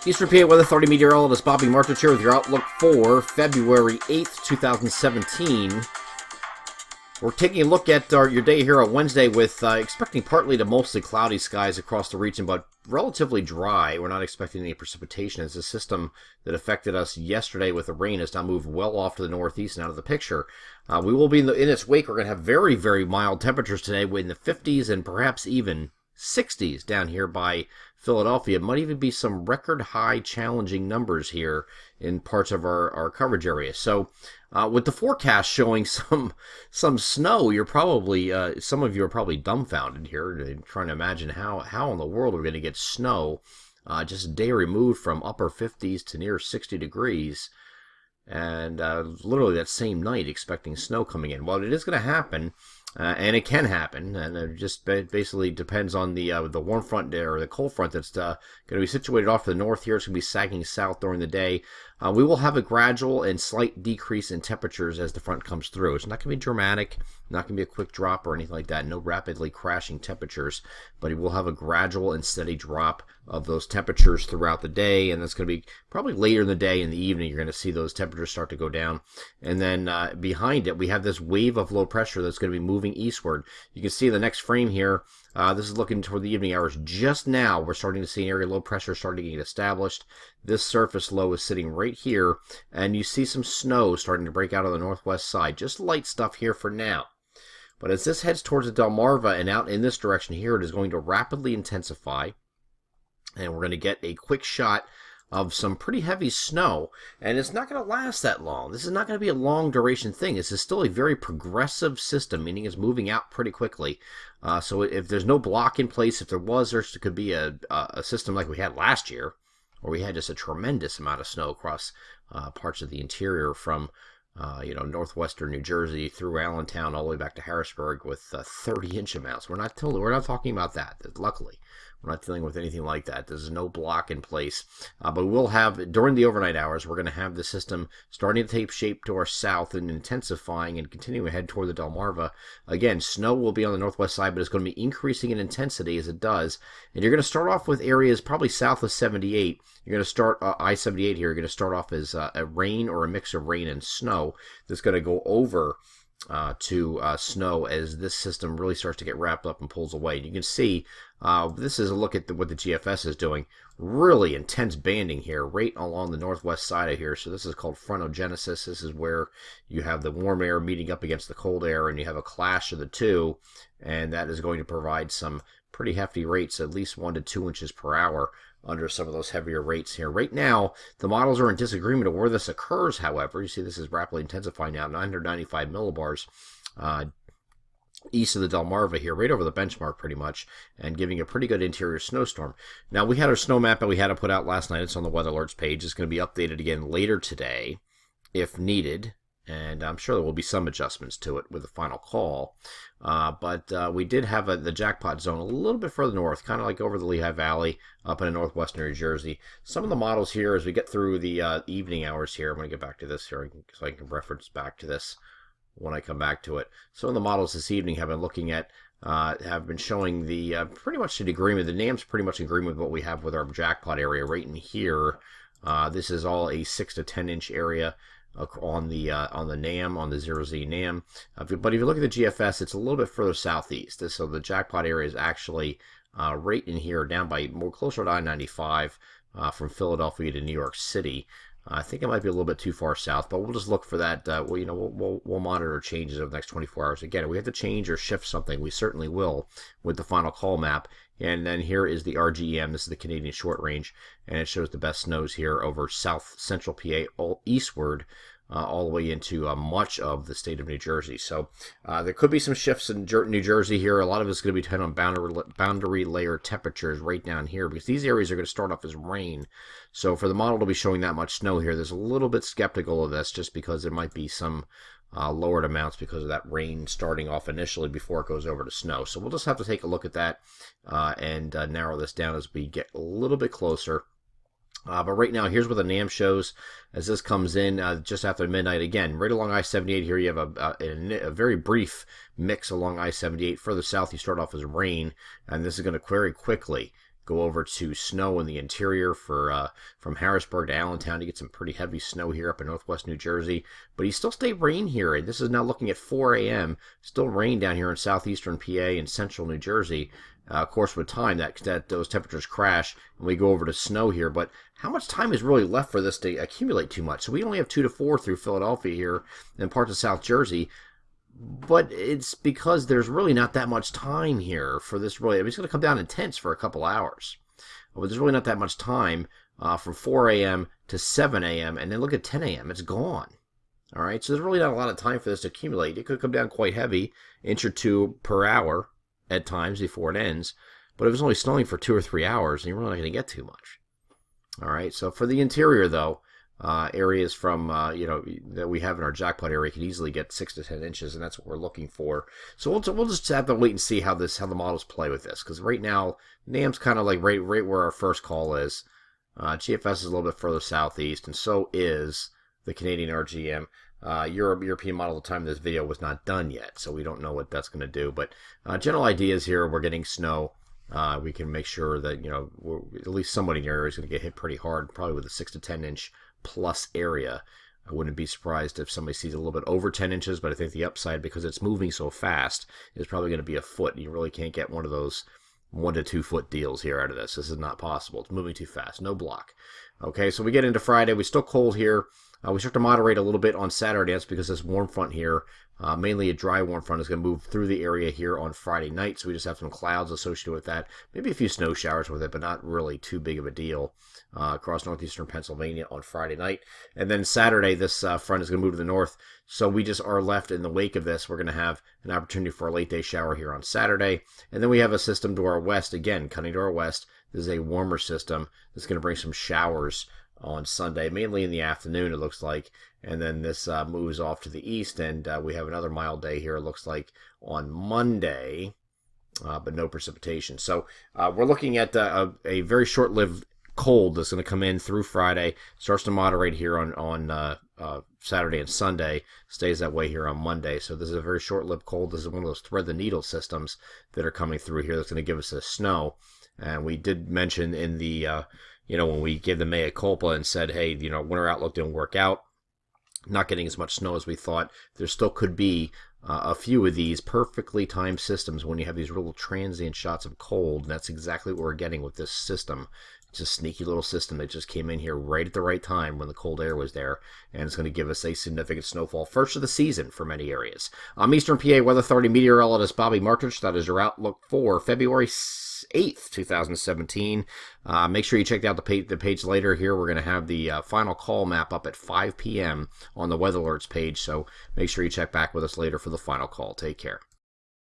Eastern PA Weather Authority meteorologist Bobby Martich here with your outlook for February 8th, 2017. We're taking a look at your day here on Wednesday with expecting partly to mostly cloudy skies across the region, but relatively dry. We're not expecting any precipitation as the system that affected us yesterday with the rain has now moved well off to the northeast and out of the picture. We will be in its wake. We're going to have very, very mild temperatures today in the 50s and perhaps even 60s down here by Philadelphia. It might even be some record high challenging numbers here in parts of our coverage area. So with the forecast showing some snow, you're probably some of you are probably dumbfounded here, trying to imagine how in the world we're going to get snow just a day removed from upper 50s to near 60 degrees. And literally that same night expecting snow coming in. Well, it is going to happen, and it can happen, and it just basically depends on the warm front there, or the cold front that's going to be situated off to the north here. It's going to be sagging south during the day. We will have a gradual and slight decrease in temperatures as the front comes through. It's not going to be dramatic, not going to be a quick drop or anything like that. No rapidly crashing temperatures, but it will have a gradual and steady drop of those temperatures throughout the day, and that's going to be probably later in the day, in the evening, you're going to see those temperatures start to go down. And then behind it, we have this wave of low pressure that's going to be moving eastward. You can see the next frame here. This is looking toward the evening hours. Just now, we're starting to see an area low pressure starting to get established. This surface low is sitting right here, and you see some snow starting to break out on the northwest side. Just light stuff here for now. But as this heads towards the Delmarva and out in this direction here, it is going to rapidly intensify, and we're going to get a quick shot of some pretty heavy snow, and it's not going to last that long. This is not going to be a long duration thing. This is still a very progressive system, meaning it's moving out pretty quickly. So if there's no block in place, if there was, there could be a system like we had last year, where we had just a tremendous amount of snow across parts of the interior from northwestern New Jersey through Allentown all the way back to Harrisburg with 30-inch amounts. We're not talking about that. Luckily, we're not dealing with anything like that. There's no block in place. But we'll have, during the overnight hours, we're going to have the system starting to take shape to our south and intensifying and continuing ahead toward the Delmarva. Again, snow will be on the northwest side, but it's going to be increasing in intensity as it does. And you're going to start off with areas probably south of 78. You're going to start I-78 here. You're going to start off as a rain or a mix of rain and snow that's going to go over to snow as this system really starts to get wrapped up and pulls away. You can see this is a look at what the GFS is doing. Really intense banding here right along the northwest side of here. So this is called frontogenesis. This is where you have the warm air meeting up against the cold air, and you have a clash of the two, and that is going to provide some pretty hefty rates, at least 1 to 2 inches per hour under some of those heavier rates here. Right now, the models are in disagreement of where this occurs, however. You see this is rapidly intensifying now, 995 millibars east of the Delmarva here, right over the benchmark pretty much, and giving a pretty good interior snowstorm. Now, we had our snow map that we had to put out last night. It's on the weather alerts page. It's going to be updated again later today if needed, and I'm sure there will be some adjustments to it with the final call. But we did have the jackpot zone a little bit further north, kind of like over the Lehigh Valley, up in northwestern New Jersey. Some of the models here, as we get through the evening hours here, I'm going to get back to this here so I can reference back to this when I come back to it. Some of the models this evening have been looking at, have been showing the pretty much in agreement. The NAM's pretty much in agreement with what we have with our jackpot area right in here. This is all a 6 to 10 inch area on the NAM, on the 0Z NAM. But if you look at the GFS, it's a little bit further southeast. So the jackpot area is actually right in here, down by more closer to I-95 from Philadelphia to New York City. I think it might be a little bit too far south, but we'll just look for that. We'll monitor changes over the next 24 hours. Again, if we have to change or shift something, we certainly will with the final call map. And then here is the RGEM. This is the Canadian Short Range, and it shows the best snows here over south central PA, all eastward, all the way into much of the state of New Jersey. So there could be some shifts in New Jersey here. A lot of it's going to be dependent on boundary layer temperatures right down here, because these areas are going to start off as rain. So for the model to be showing that much snow here, there's a little bit skeptical of this, just because there might be some lowered amounts because of that rain starting off initially before it goes over to snow. So we'll just have to take a look at that and narrow this down as we get a little bit closer. But right now, here's what the NAM shows as this comes in just after midnight. Again, right along I-78 here, you have a very brief mix along I-78. Further south, you start off as rain, and this is going to very quickly go over to snow in the interior for from Harrisburg to Allentown. You get some pretty heavy snow here up in northwest New Jersey, but you still stay rain here. This is now looking at 4 a.m. Still rain down here in southeastern PA and central New Jersey. Of course, with time, that those temperatures crash, and we go over to snow here. But how much time is really left for this to accumulate too much? So we only have 2 to 4 through Philadelphia here and parts of South Jersey. But it's because there's really not that much time here for this really. I mean, it's going to come down intense for a couple hours. But there's really not that much time from 4 a.m. to 7 a.m. And then look at 10 a.m. It's gone. All right, so there's really not a lot of time for this to accumulate. It could come down quite heavy, inch or two per hour at times before it ends. But if it's only snowing for 2 or 3 hours, then you're really not going to get too much. All right, so for the interior, though, areas from, that we have in our jackpot area can easily get 6 to 10 inches, and that's what we're looking for. So we'll just have to wait and see how the models play with this, because right now, NAM's kind of like right where our first call is. GFS is a little bit further southeast, and so is the Canadian RGM. European model at the time of this video was not done yet, so we don't know what that's going to do. But general ideas here, we're getting snow. We can make sure that, at least somebody in your area is going to get hit pretty hard, probably with a 6 to 10 inch plus area. I wouldn't be surprised if somebody sees a little bit over 10 inches, but I think the upside, because it's moving so fast, is probably going to be a foot. You really can't get one of those 1 to 2 foot deals here out of this. This is not possible. It's moving too fast. No block. Okay, so we get into Friday. We're still cold here. We start to moderate a little bit on Saturday. That's because this warm front here, mainly a dry warm front, is going to move through the area here on Friday night. So we just have some clouds associated with that. Maybe a few snow showers with it, but not really too big of a deal across northeastern Pennsylvania on Friday night. And then Saturday, this front is going to move to the north. So we just are left in the wake of this. We're going to have an opportunity for a late day shower here on Saturday. And then we have a system to our west, again, cutting to our west. This is a warmer system that's going to bring some showers on Sunday, mainly in the afternoon, it looks like. And then this moves off to the east, and we have another mild day here, it looks like, on Monday, but no precipitation. So we're looking at a very short-lived cold that's going to come in through Friday, starts to moderate here on Saturday and Sunday, stays that way here on Monday. So this is a very short-lived cold. This is one of those thread-the-needle systems that are coming through here that's going to give us a snow. And we did mention in the when we gave the mea culpa and said, hey, winter outlook didn't work out, not getting as much snow as we thought, there still could be a few of these perfectly timed systems when you have these little transient shots of cold, and that's exactly what we're getting with this system. It's a sneaky little system that just came in here right at the right time when the cold air was there, and it's going to give us a significant snowfall, first of the season for many areas. I'm Eastern PA Weather Authority meteorologist Bobby Martich. That is your outlook for February 8th, 2017. Make sure you check out the page later here. We're going to have the final call map up at 5 p.m. on the weather alerts page, so make sure you check back with us later for the final call. Take care.